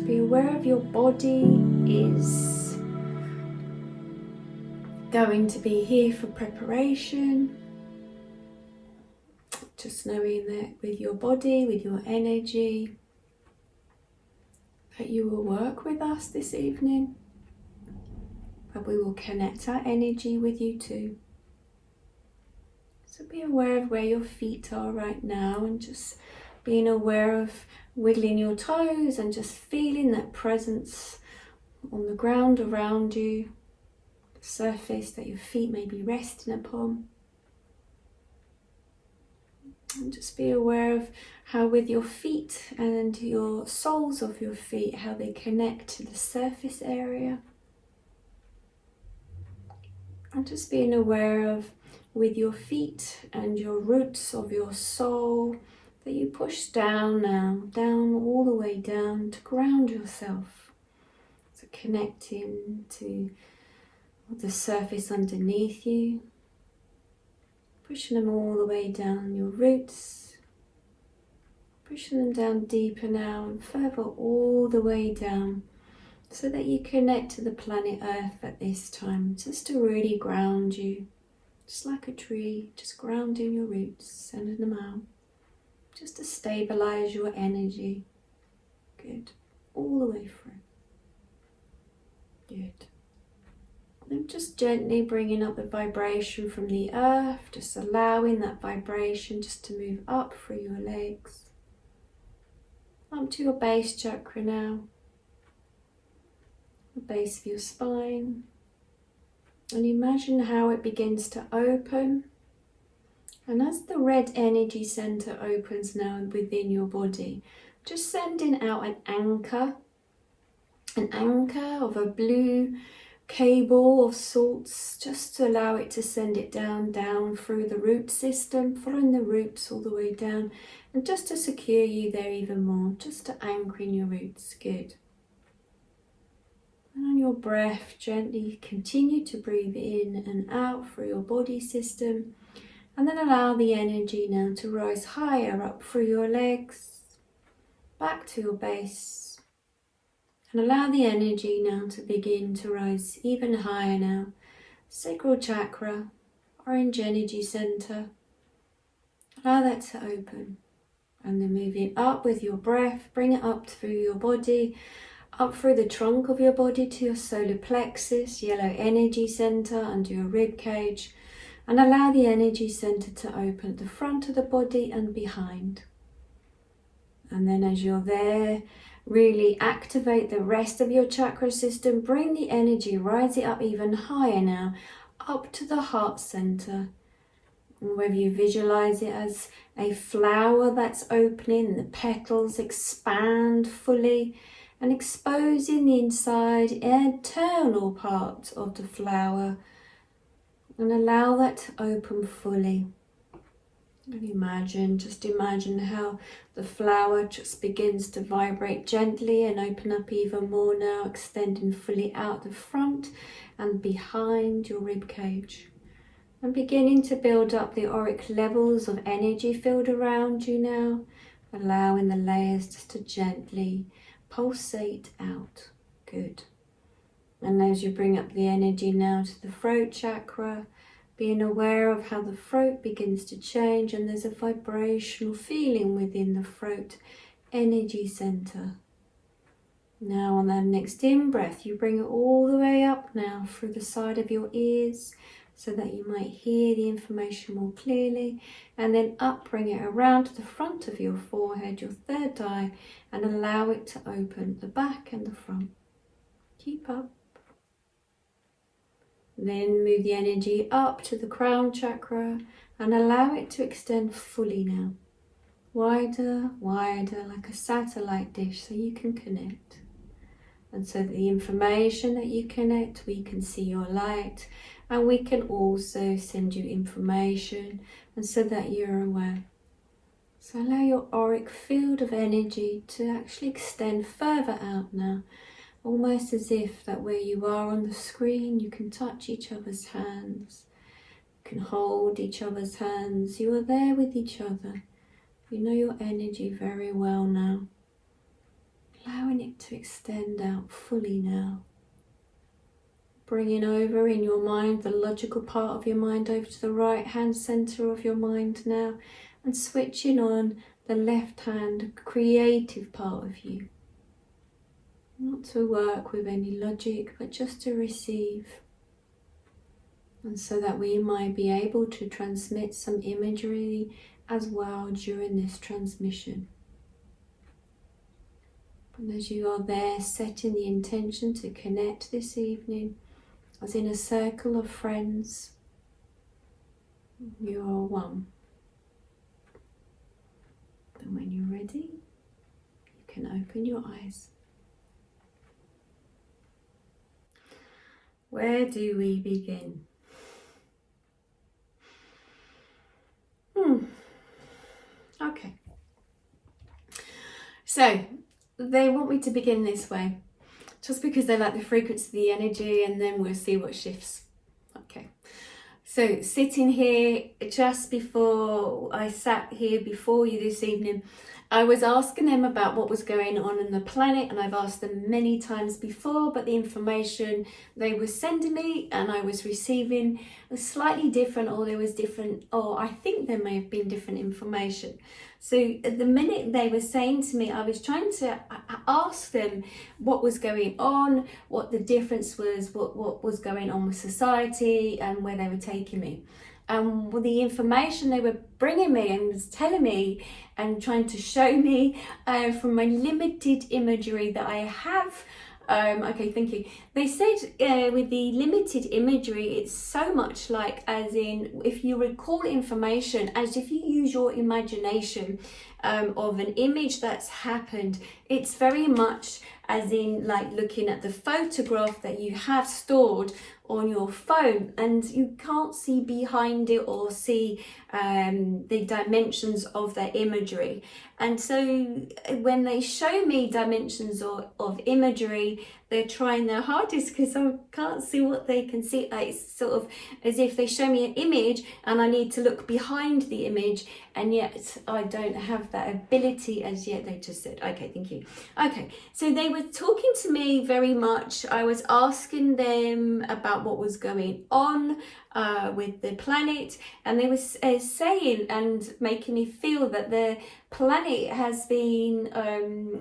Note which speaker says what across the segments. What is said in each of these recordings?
Speaker 1: be aware of your body is going to be here for preparation. Just knowing that with your body, with your energy, that you will work with us this evening, but we will connect our energy with you too. So be aware of where your feet are right now, and just being aware of wiggling your toes and just feeling that presence on the ground around you, the surface that your feet may be resting upon. And just be aware of how with your feet and your soles of your feet, how they connect to the surface area. And just being aware of with your feet and your roots of your soul, that you push down now, down all the way down to ground yourself. So connecting to the surface underneath you, pushing them all the way down your roots, pushing them down deeper now and further all the way down, so that you connect to the planet Earth at this time, just to really ground you. Just like a tree, just grounding your roots, sending them out, just to stabilize your energy. Good. All the way through. Good. Then just gently bringing up the vibration from the earth, just allowing that vibration just to move up through your legs, up to your base chakra now, the base of your spine. And imagine how it begins to open. And as the red energy center opens now within your body, just sending out an anchor of a blue cable of sorts, just to allow it to send it down through the root system, following the roots all the way down, and just to secure you there even more, just to anchor in your roots. Good. And on your breath, gently continue to breathe in and out through your body system, and then allow the energy now to rise higher up through your legs, back to your base, and allow the energy now to begin to rise even higher now. Sacral chakra, orange energy center, allow that to open, and then move it up with your breath, bring it up through your body, up through the trunk of your body to your solar plexus, yellow energy center under your rib cage, and allow the energy center to open at the front of the body and behind. And then as you're there, really activate the rest of your chakra system, bring the energy, rise it up even higher now, up to the heart center. And whether you visualize it as a flower that's opening, the petals expand fully, and exposing the inside internal part of the flower, and allow that to open fully. And just imagine how the flower just begins to vibrate gently and open up even more now, extending fully out the front and behind your rib cage, and beginning to build up the auric levels of energy field around you now, allowing the layers just to gently pulsate out. Good. And as you bring up the energy now to the throat chakra, being aware of how the throat begins to change, and there's a vibrational feeling within the throat energy center. Now on that next in-breath, you bring it all the way up now through the side of your ears, so that you might hear the information more clearly, and then up, bring it around to the front of your forehead, your third eye, and allow it to open the back and the front. Keep up. Then move the energy up to the crown chakra and allow it to extend fully now. Wider, wider, like a satellite dish, so you can connect. And so that the information that you connect, we can see your light, and we can also send you information, and so that you're aware. So allow your auric field of energy to actually extend further out now, almost as if that where you are on the screen, you can touch each other's hands, you can hold each other's hands, you are there with each other. You know your energy very well now. allowing it to extend out fully now. Bringing over in your mind, the logical part of your mind, over to the right hand center of your mind now, and switching on the left hand creative part of you. Not to work with any logic, but just to receive. And so that we might be able to transmit some imagery as well during this transmission. And as you are there, setting the intention to connect this evening, as in a circle of friends, you are one. And when you're ready, you can open your eyes. Where do we begin? Okay. So, they want me to begin this way, just because they like the frequency of the energy, and then we'll see what shifts. Okay. So, sitting here just before I sat here before you this evening, I was asking them about what was going on the planet, and I've asked them many times before, but the information they were sending me and I was receiving was slightly different, or there was different, or I think there may have been different information. So at the minute they were saying to me, I was trying to ask them what was going on, what the difference was, what was going on with society, and where they were taking me. And the information they were bringing me and was telling me and trying to show me from my limited imagery that I have. Okay, thank you. They said with the limited imagery, it's so much like, as in, if you recall information, as if you use your imagination of an image that's happened, it's very much as in like looking at the photograph that you have stored on your phone, and you can't see behind it or see the dimensions of the imagery. And so when they show me dimensions of imagery, they're trying their hardest because I can't see what they can see. It's sort of as if they show me an image and I need to look behind the image, and yet I don't have that ability as yet. They just said, okay, thank you. Okay, so they were talking to me very much. I was asking them about what was going on with the planet, and they were saying and making me feel that the planet has been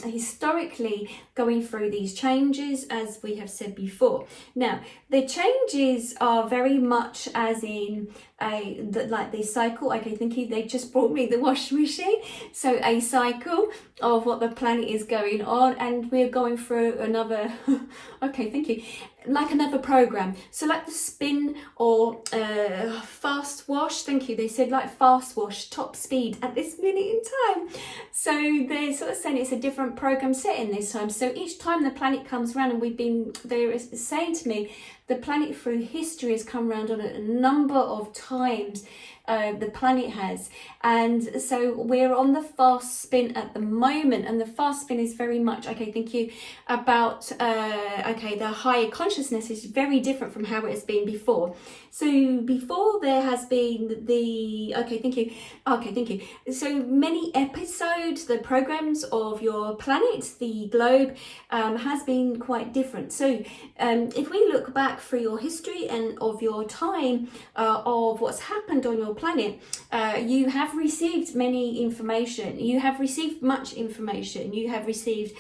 Speaker 1: historically going through these changes, as we have said before. Now, the changes are very much as in like the cycle. Okay, thank you. They just brought me the washing machine. So a cycle of what the planet is going on, and we're going through another okay, thank you, like another program. So like the spin or fast wash, thank you. They said like fast wash, top speed at this minute in time. So they're sort of saying it's a different program setting this time. So each time the planet comes around, and they're saying to me, the planet through history has come around on a number of times. The planet has, and so we're on the fast spin at the moment, and the fast spin is very much, okay, thank you, about okay, the higher consciousness is very different from how it has been before. So before there has been the okay, thank you, so many episodes, the programs of your planet, the globe, has been quite different. So if we look back through your history and of your time of what's happened on your planet, you have received many information, you have received much information, you have received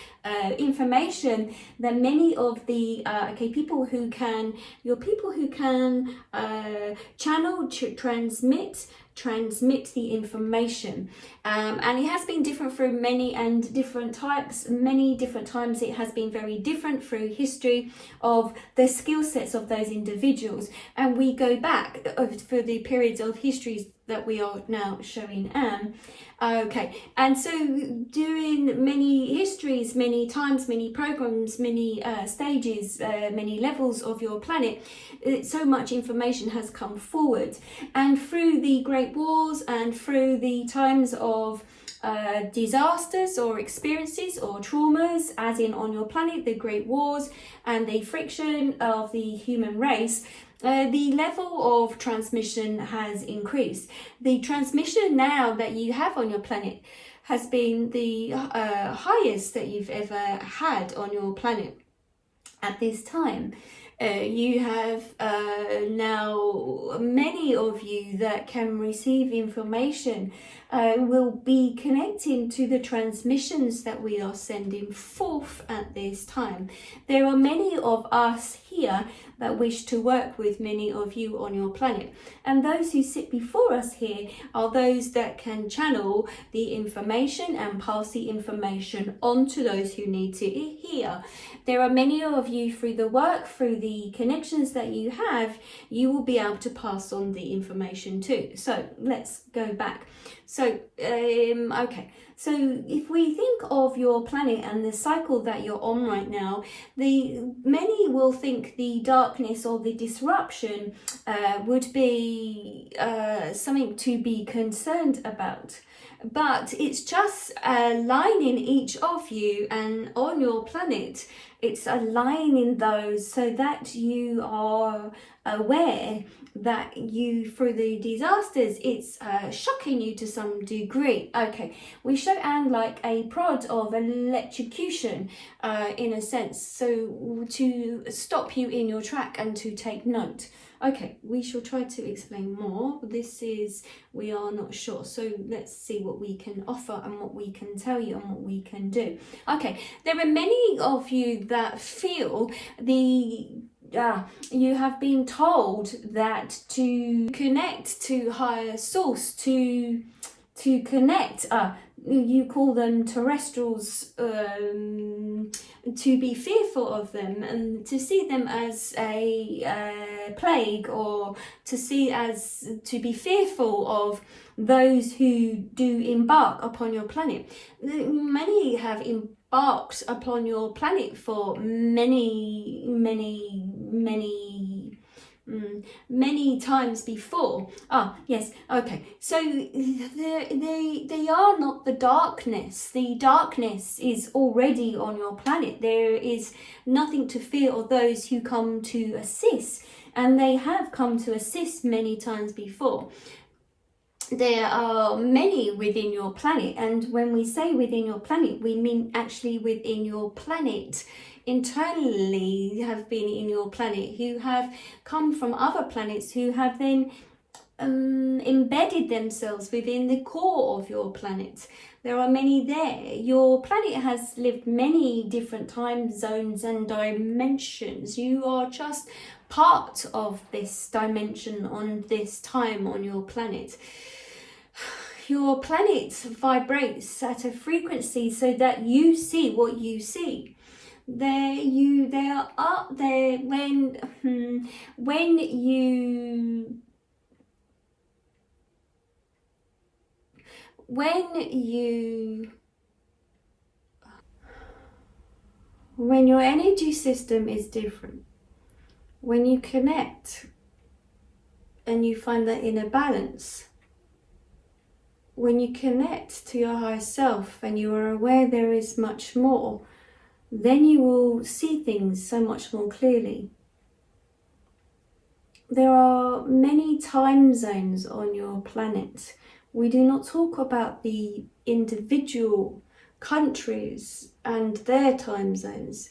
Speaker 1: information that many of the people who can channel, transmit the information, and it has been different through many different times. It has been very different through history of the skill sets of those individuals, and we go back for the periods of histories that we are now showing. Okay, and so during many histories, many times, many programs, many stages, many levels of your planet, so much information has come forward, and through the great wars and through the times of disasters or experiences or traumas, as in on your planet, the great wars and the friction of the human race, the level of transmission has increased. The transmission now that you have on your planet has been the highest that you've ever had on your planet at this time. You have now many of you that can receive information will be connecting to the transmissions that we are sending forth at this time. There are many of us here that wish to work with many of you on your planet, and those who sit before us here are those that can channel the information and pass the information on to those who need to hear. There are many of you, through the work, through the connections that you have, you will be able to pass on the information too. So let's go back. So okay, so if we think of your planet and the cycle that you're on right now, many will think the darkness or the disruption would be something to be concerned about. But it's just aligning each of you, and on your planet, it's aligning those so that you are aware that you, through the disasters, it's shocking you to some degree. Okay, we show Anne like a prod of electrocution in a sense, so to stop you in your track and to take note. Okay, we shall try to explain more. We are not sure. So let's see what we can offer and what we can tell you and what we can do. Okay, there are many of you that feel you have been told that to connect to higher source, to connect, you call them terrestrials, to be fearful of them and to see them as a plague, or to be fearful of those who do embark upon your planet. Many have embarked upon your planet for many times before. Yes, okay, so they are not the darkness. The darkness is already on your planet. There is nothing to fear of those who come to assist, and they have come to assist many times before. There are many within your planet, and when we say within your planet, we mean actually within your planet. Internally have been in your planet, who have come from other planets, who have then embedded themselves within the core of your planet. There are many there. Your planet has lived many different time zones and dimensions. You are just part of this dimension on this time on your planet. Your planet vibrates at a frequency so that you see what you see. They are up there when your energy system is different, when you connect and you find that inner balance, when you connect to your higher self and you are aware there is much more, then you will see things so much more clearly. There are many time zones on your planet. We do not talk about the individual countries and their time zones,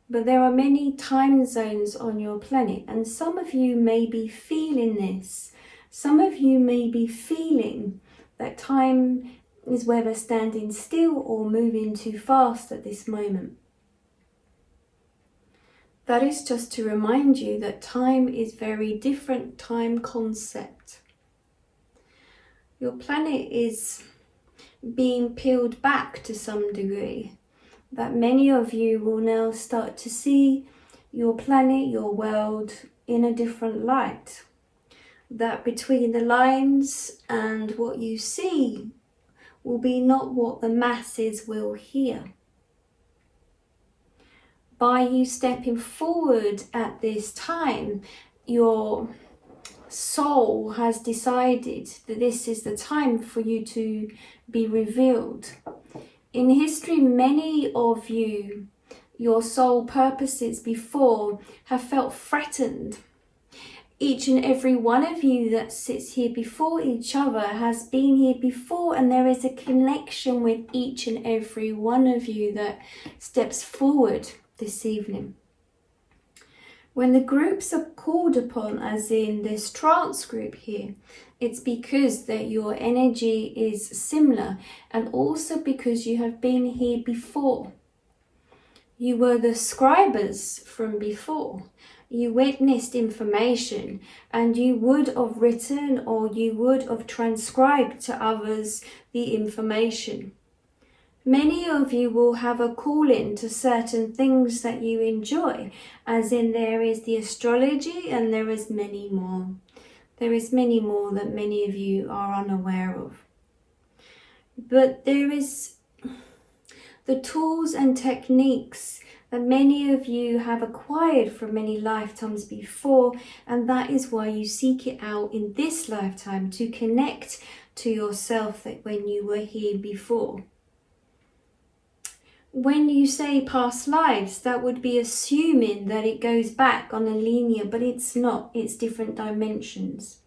Speaker 1: but there are many time zones on your planet, and some of you may be feeling this. Some of you may be feeling that time is whether standing still or moving too fast at this moment. That is just to remind you that time is very different time concept. Your planet is being peeled back to some degree, that many of you will now start to see your planet, your world in a different light. That between the lines and what you see will be not what the masses will hear. By you stepping forward at this time, your soul has decided that this is the time for you to be revealed. In history, many of you, your soul purposes before, have felt threatened. Each and every one of you that sits here before each other has been here before, and there is a connection with each and every one of you that steps forward this evening. When the groups are called upon, as in this trance group here, it's because that your energy is similar, and also because you have been here before. You were the scribers from before. You witnessed information, and you would have written or you would have transcribed to others the information. Many of you will have a call-in to certain things that you enjoy, as in there is the astrology and there is many more. There is many more that many of you are unaware of. But there is the tools and techniques that many of you have acquired from many lifetimes before, and that is why you seek it out in this lifetime, to connect to yourself that when you were here before. When you say past lives, that would be assuming that it goes back on a linear, but it's not. It's different dimensions.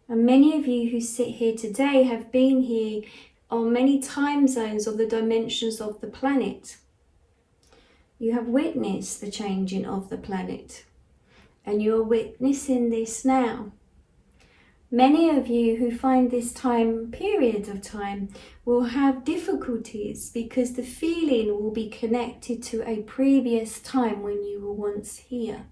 Speaker 1: And many of you who sit here today have been here on many time zones of the dimensions of the planet. You have witnessed the changing of the planet, and you are witnessing this now. Many of you who find this time period of time will have difficulties because the feeling will be connected to a previous time when you were once here.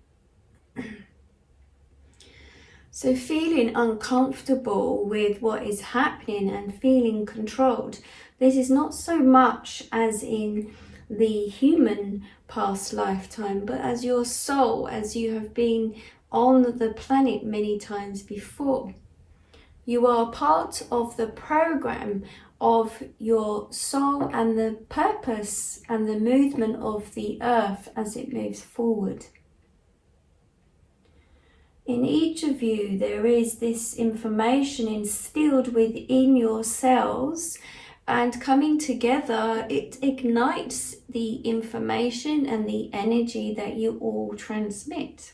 Speaker 1: So feeling uncomfortable with what is happening and feeling controlled, this is not so much as in the human past lifetime, but as your soul, as you have been on the planet many times before. You are part of the program of your soul and the purpose and the movement of the earth as it moves forward. In each of you, there is this information instilled within your cells, and coming together, it ignites the information and the energy that you all transmit.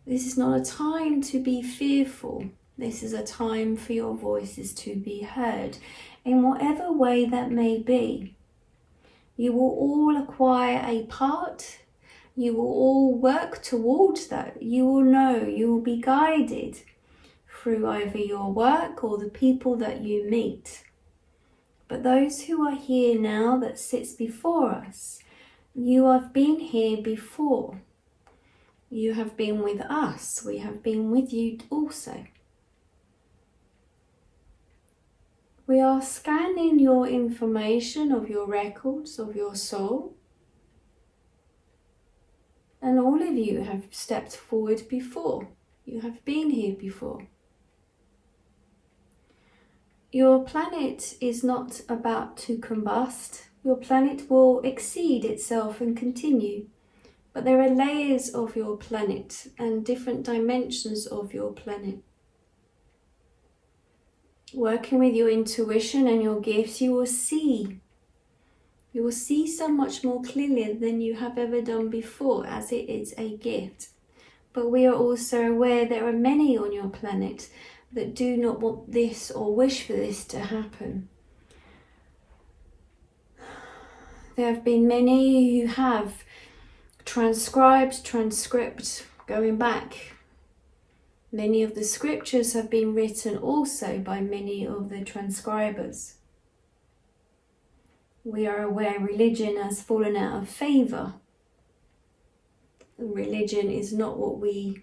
Speaker 1: This is not a time to be fearful. This is a time for your voices to be heard in whatever way that may be. You will all acquire a part. You will all work towards that. You will know, you will be guided through either your work or the people that you meet. But those who are here now that sits before us, you have been here before. You have been with us. We have been with you also. We are scanning your information of your records of your soul. And all of you have stepped forward before. You have been here before. Your planet is not about to combust. Your planet will exceed itself and continue. But there are layers of your planet and different dimensions of your planet. Working with your intuition and your gifts, you will see. You will see so much more clearly than you have ever done before, as it is a gift. But we are also aware there are many on your planet that do not want this or wish for this to happen. There have been many who have transcript, going back. Many of the scriptures have been written also by many of the transcribers. We are aware religion has fallen out of favour. Religion is not what we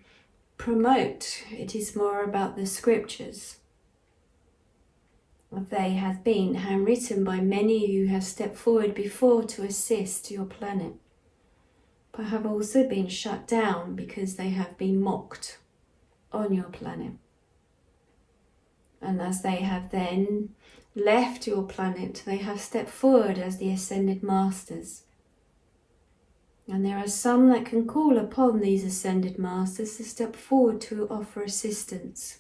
Speaker 1: promote. It is more about the scriptures. They have been handwritten by many who have stepped forward before to assist your planet, but have also been shut down because they have been mocked on your planet. And as they have then left your planet, they have stepped forward as the Ascended Masters. And there are some that can call upon these Ascended Masters to step forward to offer assistance.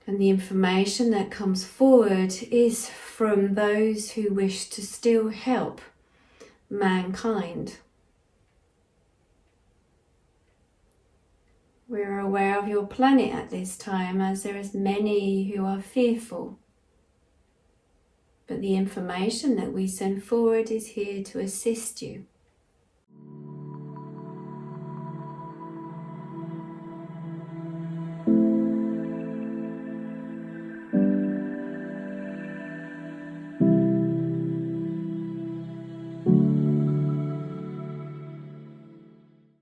Speaker 1: And the information that comes forward is from those who wish to still help mankind. We're aware of your planet at this time, as there is many who are fearful. But the information that we send forward is here to assist you.